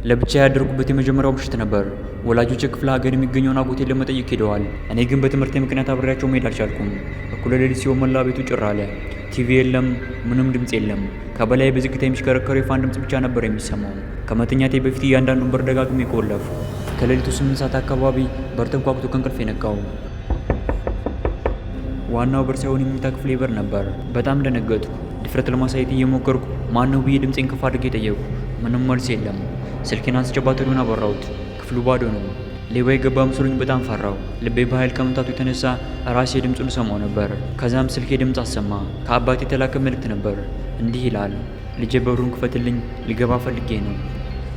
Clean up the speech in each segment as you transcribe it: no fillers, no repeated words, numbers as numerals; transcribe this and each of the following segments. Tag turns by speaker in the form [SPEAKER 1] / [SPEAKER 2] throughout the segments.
[SPEAKER 1] ለብቻ ያደርጉበት የመጀመሪያው ምሽት ነበር። ወላጆቼ ክፍለ ሀገር የሚገኘውን አጎቴን ለመጠየቅ ሄደዋል። እኔ ግን በትምህርቴ ምክንያት አብሬያቸው መሄድ አልቻልኩም። እኩለ ሌሊት ሲሆን መላ ቤቱ ጭር አለ። ቲቪ የለም፣ ምንም ድምፅ የለም። ከበላይ በዝግታ የሚሽከረከረው የፋን ድምፅ ብቻ ነበር የሚሰማው። ከመተኛቴ በፊት እያንዳንዱን በር ደጋግሜ ቆለፍኩ። ከሌሊቱ 8 ሰዓት አካባቢ በር ተንኳኩቶ ከእንቅልፌ ነቃው። ዋናው በር ሳይሆን የመኝታ ክፍሌ በር ነበር። በጣም ደነገጥኩ። ድፍረት ለማሳየት እየሞከርኩ ማነው ብዬ ድምፄን ከፍ አድርጌ ጠየቁ። ምንም መልስ የለም። ስልኬን አንስቼ ባትሪውን አበራሁት። ክፍሉ ባዶ ነው። ሌባ የገባ መስሎኝ በጣም ፈራው። ልቤ በኃይል ከመምታቱ የተነሳ ራሴ ድምፁን ሰማው ነበር። ከዛም ስልኬ ድምፅ አሰማ። ከአባቴ የተላከ መልእክት ነበር። እንዲህ ይላል፣ ልጄ በሩን ክፈትልኝ፣ ሊገባ ፈልጌ ነው።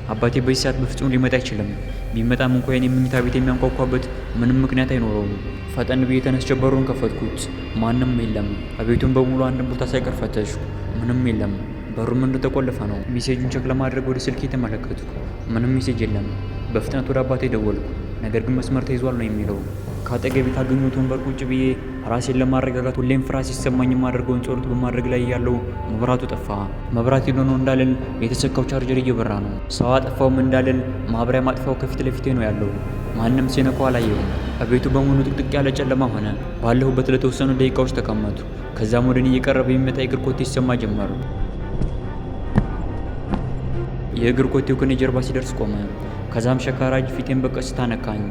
[SPEAKER 1] አባቴ በዚህ ሰዓት በፍጹም ሊመጣ አይችልም። ቢመጣም እንኳ የኔ መኝታ ቤት የሚያንኳኳበት ምንም ምክንያት አይኖረውም። ፈጠን ብዬ ተነስቼ በሩን ከፈትኩት። ማንም የለም። ቤቱን በሙሉ አንድም ቦታ ሳይቀር ፈተሽኩ። ምንም የለም። በሩም እንደተቆለፈ ነው። ሜሴጁን ቼክ ለማድረግ ወደ ስልኬ ተመለከትኩ። ምንም ሜሴጅ የለም። በፍጥነት ወደ አባቴ ደወልኩ። ነገር ግን መስመር ተይዟል ነው የሚለው። ከአጠገቤ ካገኘሁት ወንበር ቁጭ ብዬ ራሴን ለማረጋጋት ሁሌም ፍርሃት ሲሰማኝ የማደርገውን ጸሎት በማድረግ ላይ ያለው መብራቱ ጠፋ። መብራት ሄዶ ነው እንዳልል የተሰካው ቻርጀር እየበራ ነው። ሰው አጠፋውም እንዳልል ማብሪያ ማጥፋው ከፊት ለፊቴ ነው ያለው። ማንም ሲነካው አላየሁም። ቤቱ በሙሉ ጥቅጥቅ ያለ ጨለማ ሆነ። ባለሁበት ለተወሰኑ ደቂቃዎች ተቀመጡ። ከዛም ወደ እኔ እየቀረበ የሚመጣ የእግር ኮቴ ይሰማ ጀመር። የእግር ኮቴው ከኔ ጀርባ ሲደርስ ቆመ። ከዛም ሸካራ እጅ ፊቴን በቀስታ ነካኝ።